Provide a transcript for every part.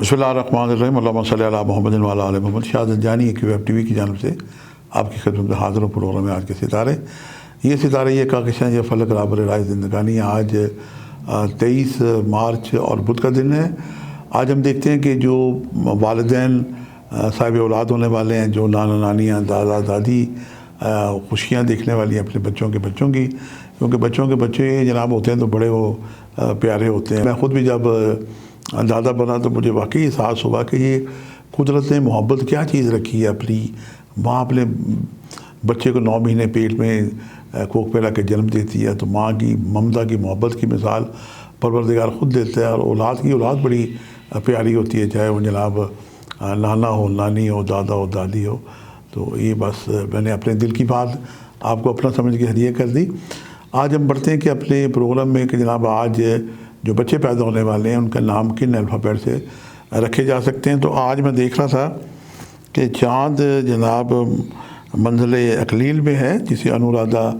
بسم اللہ الرحمن الرحیم، اللہم صلی علی محمد و علی آل محمد۔ شاہد الجانی QF TV کی جانب سے آپ کی خدمت میں حاضر ہوں۔ پروگرام میں آج کے ستارے، یہ ستارے یہ کاکشاں یہ فلک رابر رائے زندگانی۔ آج 23 مارچ اور بدھ کا دن ہے۔ آج ہم دیکھتے ہیں کہ جو والدین صاحب اولاد ہونے والے ہیں، جو نانا نانیاں، دادا دادی خوشیاں دیکھنے والی ہیں اپنے بچوں کی، کیونکہ بچوں کے بچے جناب ہوتے ہیں تو بڑے وہ پیارے ہوتے ہیں۔ میں خود بھی جب دادا بنا تو مجھے واقعی احساس ہوا کہ یہ قدرت نے محبت کیا چیز رکھی ہے۔ اپنی ماں اپنے بچے کو 9 مہینے پیٹ میں کوکھ پہ لا کے جنم دیتی ہے، تو ماں کی ممتا کی محبت کی مثال پروردگار خود دیتا ہے۔ اور اولاد بڑی پیاری ہوتی ہے، چاہے وہ جناب نانا ہو، نانی ہو، دادا ہو، دادی ہو۔ تو یہ بس میں نے اپنے دل کی بات آپ کو اپنا سمجھ کے ہدیہ کر دی۔ آج ہم بڑھتے ہیں کہ اپنے پروگرام میں کہ جناب آج جو بچے پیدا ہونے والے ہیں ان کا نام کن الفابیٹ سے رکھے جا سکتے ہیں۔ تو آج میں دیکھ رہا تھا کہ چاند جناب منزل اکلیل میں ہے، جسے انورادھا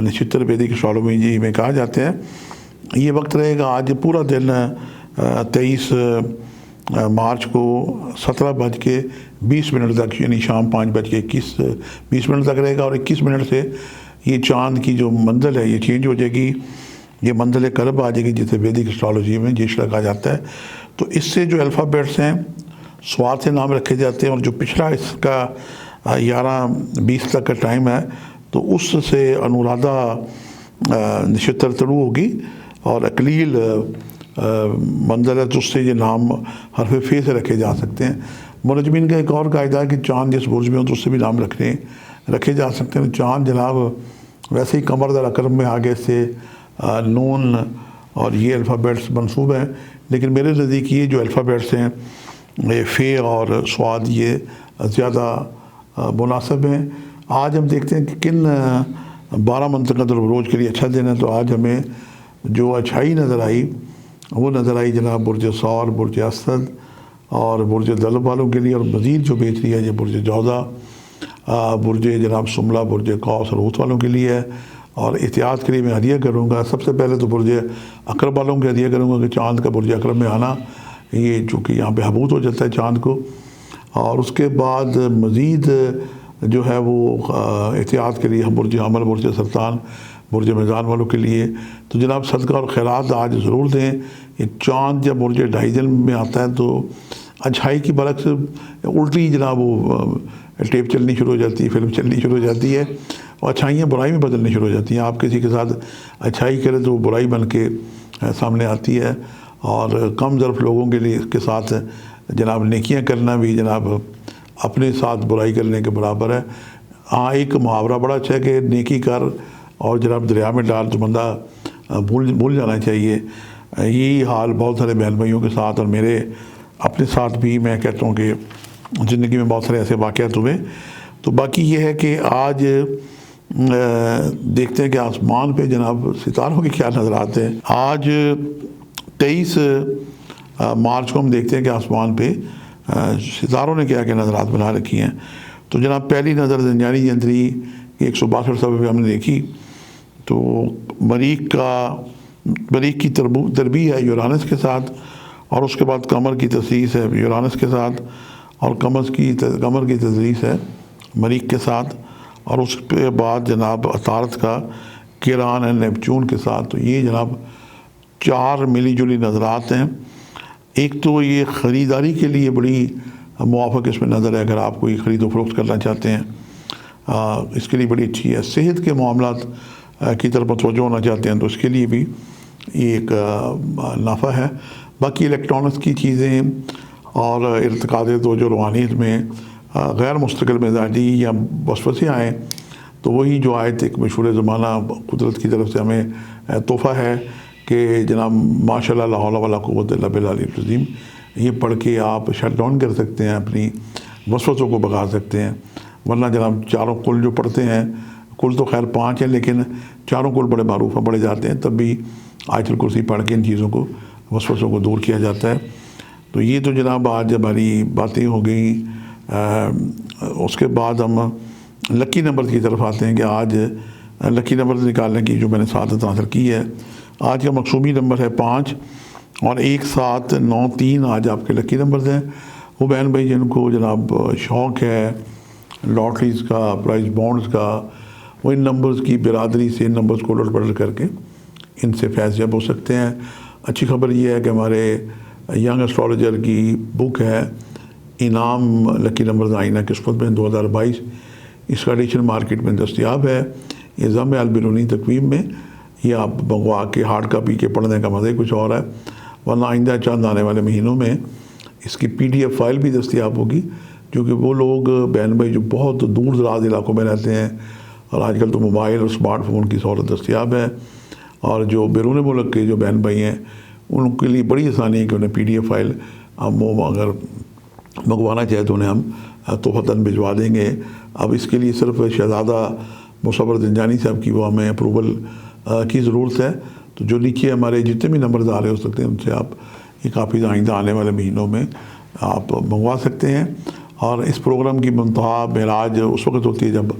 نشتر ویدک ایسٹرالوجی میں کہا جاتا ہے۔ یہ وقت رہے گا آج پورا دن 23 مارچ کو 17:20 تک، یعنی شام 5:21 تک رہے گا، اور 21 منٹ سے یہ چاند کی جو منزل ہے یہ چینج ہو جائے گی، یہ منزل کرب آ جائے گی، جسے ویدک ایسٹرالوجی میں جیشڑا کہا جاتا ہے۔ تو اس سے جو الفابیٹس ہیں سواد سے نام رکھے جاتے ہیں، اور جو پچھلا اس کا 11:20 تک کا ٹائم ہے تو اس سے انورادھا نشتر شروع ہوگی، اور اکلیل منزل ہے تو اس سے یہ نام حرف فے سے رکھے جا سکتے ہیں۔ منجمین کا ایک اور قاعدہ ہے کہ چاند جس برج میں ہو تو اس سے بھی نام رکھے جا سکتے ہیں۔ چاند جناب ویسے ہی قمر در اکرم میں آگے سے نون اور یہ الفابیٹس منسوب ہیں، لیکن میرے نزدیک یہ جو الفابیٹس ہیں فے اور سواد یہ زیادہ مناسب ہیں۔ آج ہم دیکھتے ہیں کہ کن 12 منتقد البروج کے لیے اچھا دن ہے۔ تو آج ہمیں جو اچھائی نظر آئی وہ نظر آئی جناب برج ثور، برج اسد اور برج دلو والوں کے لیے، اور مزید جو بہتری ہے یہ برج جوزہ، برج جناب سملہ، برج قوس اور حوت والوں کے لیے ہے۔ اور احتیاط کے لیے میں ہدیہ کروں گا، سب سے پہلے تو برج عقرب والوں کے ہدیہ کروں گا کہ چاند کا برج عقرب میں آنا یہ چونکہ یہاں پہ حبوط ہو جاتا ہے چاند کو۔ اور اس کے بعد مزید جو ہے وہ احتیاط کے لیے برج حمل، برج سرطان، برج میزان والوں کے لیے تو جناب صدقہ اور خیرات آج ضرور دیں۔ یہ چاند جب برج ڈھائیجن میں آتا ہے تو اچھائی کی برعکس الٹی جناب وہ ٹیپ چلنی شروع ہو جاتی ہے، فلم چلنی شروع ہو جاتی ہے، اور اچھائیاں برائی میں بدلنی شروع ہو جاتی ہیں۔ آپ کسی کے ساتھ اچھائی کریں تو وہ برائی بن کے سامنے آتی ہے، اور کم ظرف لوگوں کے ساتھ جناب نیکیاں کرنا بھی جناب اپنے ساتھ برائی کرنے کے برابر ہے۔ ہاں ایک محاورہ بڑا اچھا ہے کہ نیکی کر اور جناب دریا میں ڈال تو بندہ بھول جانا چاہیے۔ یہی حال بہت سارے بہن بھائیوں کے ساتھ اور میرے اپنے ساتھ بھی میں کہتا ہوں کہ زندگی میں بہت سارے ایسے واقعات ہوئے۔ تو باقی یہ ہے کہ آج دیکھتے ہیں کہ آسمان پہ جناب ستاروں کے کیا نظرات ہیں۔ آج 23 مارچ کو ہم دیکھتے ہیں کہ آسمان پہ ستاروں نے کیا نظرات بنا رکھی ہیں۔ تو جناب پہلی نظر زنجانی جنتری 162 صفحے پہ ہم نے دیکھی تو مریخ کی تربیع ہے یورانس کے ساتھ، اور اس کے بعد قمر کی تسلیس ہے یورانس کے ساتھ، اور قمر کی تسلیس ہے مریخ کے ساتھ، اور اس کے بعد جناب عطارد کا کیران ہے نیپچون کے ساتھ۔ تو یہ جناب 4 ملی جلی نظرات ہیں۔ ایک تو یہ خریداری کے لیے بڑی موافق اس میں نظر ہے، اگر آپ کوئی خرید و فروخت کرنا چاہتے ہیں اس کے لیے بڑی اچھی ہے۔ صحت کے معاملات کی طرف توجہ ہونا چاہتے ہیں تو اس کے لیے بھی یہ ایک نافع ہے۔ باقی الیکٹرانکس کی چیزیں اور ارتقاد توجہ روحانیت میں غیر مستقل مزاجی یا وسوسے آئیں تو وہی جو آیت ایک مشہور زمانہ قدرت کی طرف سے ہمیں تحفہ ہے کہ جناب ماشاء اللہ لا حول ولا قوت الا باللہ العلی العظیم، یہ پڑھ کے آپ شٹ ڈاؤن کر سکتے ہیں، اپنی وسوسوں کو بھگا سکتے ہیں۔ ورنہ جناب چاروں کل جو پڑھتے ہیں، کل تو خیر 5 ہیں لیکن چاروں کل بڑے معروف پڑھے جاتے ہیں، تب بھی آیت الکرسی پڑھ کے ان چیزوں کو وسوسوں کو دور کیا جاتا ہے۔ تو یہ تو جناب آج ہماری باتیں ہو گئی۔ اس کے بعد ہم لکی نمبر کی طرف آتے ہیں کہ آج لکی نمبر نکالنے کی جو میں نے سعادت حاصل کی ہے۔ آج کا مقصومی نمبر ہے 5، اور 1793 آج آپ کے لکی نمبرز ہیں. وہ بہن بھائی جن کو جناب شوق ہے لاٹریز کا، پرائز بانڈز کا، وہ ان نمبرز کی برادری سے ان نمبرز کو الٹ پلٹ کر کے ان سے فیض یاب ہو سکتے ہیں. اچھی خبر یہ ہے کہ ہمارے ینگ اسٹرالوجر کی بک ہے انعام لکی نمبرز آئینہ قسمت میں 2022، اس کا ایڈیشن مارکیٹ میں دستیاب ہے. یہ ضم البیرونی تقویم میں، یہ آپ منگوا کے ہارڈ کاپی کے پڑھنے کا مزہ ہی کچھ اور ہے. ورنہ آئندہ چند آنے والے مہینوں میں اس کی PDF فائل بھی دستیاب ہوگی، کیونکہ وہ لوگ بہن بھائی جو بہت دور دراز علاقوں میں رہتے ہیں، اور آج کل تو موبائل اور اسمارٹ فون کی سہولت دستیاب ہے، اور جو بیرون ملک کے جو بہن بھائی ہیں ان کے لیے بڑی آسانی ہے کہ انہیں PDF فائل ہم وہ اگر منگوانا چاہے تو انہیں ہم تحفتاً بھجوا دیں گے. اب اس کے لیے صرف شہزادہ مصور زنجانی صاحب کی وہ ہمیں اپروول کی ضرورت ہے. تو جو نیچے ہمارے جتنے بھی نمبرز آ رہے ہو سکتے ہیں ان سے آپ یہ کافی آئندہ آنے والے مہینوں میں آپ منگوا سکتے ہیں. اور اس پروگرام کی منتہا معراج اس وقت ہوتی ہے جب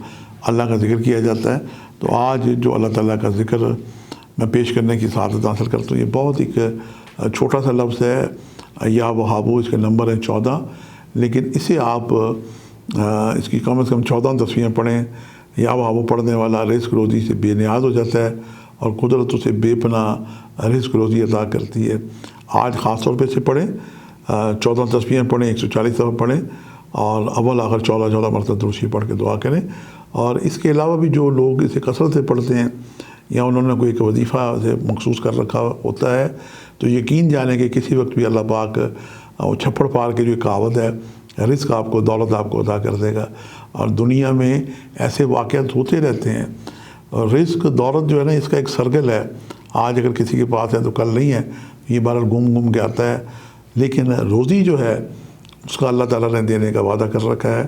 اللہ کا ذکر کیا جاتا ہے. تو آج جو اللہ تعالیٰ کا ذکر میں پیش کرنے کی سعادت حاصل کرتا ہوں، یہ بہت ایک چھوٹا سا لفظ ہے، یا وہابو، اس کے نمبر ہیں 14، لیکن اسے آپ اس کی کم از کم 14 تصویریں پڑھیں. یا وہابو پڑھنے والا رزق روزی سے بے نیاز ہو جاتا ہے اور قدرتوں سے بے پناہ رزق روزی عطا کرتی ہے. آج خاص طور پہ سے پڑھیں، 14 تصویریں پڑھیں، 140 دفعہ پڑھیں، اور اول آخر 14 مرتبہ درود شریف پڑھ کے دعا کریں. اور اس کے علاوہ بھی جو لوگ اسے کثرت سے پڑھتے ہیں یا انہوں نے کوئی ایک وظیفہ سے مخصوص کر رکھا ہوتا ہے، تو یقین جانیں کہ کسی وقت بھی اللہ پاک چھپڑ پار کے جو کہاوت ہے، رزق آپ کو، دولت آپ کو عطا کر دے گا. اور دنیا میں ایسے واقعات ہوتے رہتے ہیں. اور رزق دولت جو ہے نا، اس کا ایک سرگل ہے. آج اگر کسی کے پاس ہے تو کل نہیں ہے، یہ بہرحال گم کے آتا ہے. لیکن روزی جو ہے اس کا اللہ تعالیٰ نے دینے کا وعدہ کر رکھا ہے.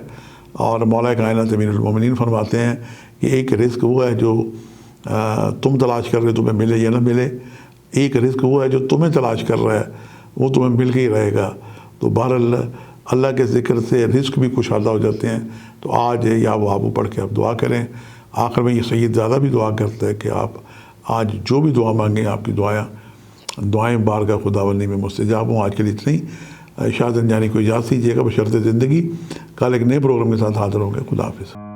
اور مولا کائنات امیر المومنین فرماتے ہیں کہ ایک رزق وہ ہے جو تم تلاش کر رہے تمہیں ملے یا نہ ملے، ایک رزق وہ ہے جو تمہیں تلاش کر رہا ہے وہ تمہیں مل کے ہی رہے گا. تو بہرحال اللہ کے ذکر سے رزق بھی کشادہ ہو جاتے ہیں. تو آج یا وہابو پڑھ کے آپ دعا کریں. آخر میں یہ سید زیادہ بھی دعا کرتا ہے کہ آپ آج جو بھی دعا مانگیں آپ کی دعائیں بارگاہ خداوندی میں مستجاب ہوں. آج کے لیے اتنی شاہ زنجانی کو اجازت دیجیے گا بشرط زندگی. کل ایک نئے پروگرام کے ساتھ حاضر ہوں گے. خدا حافظ.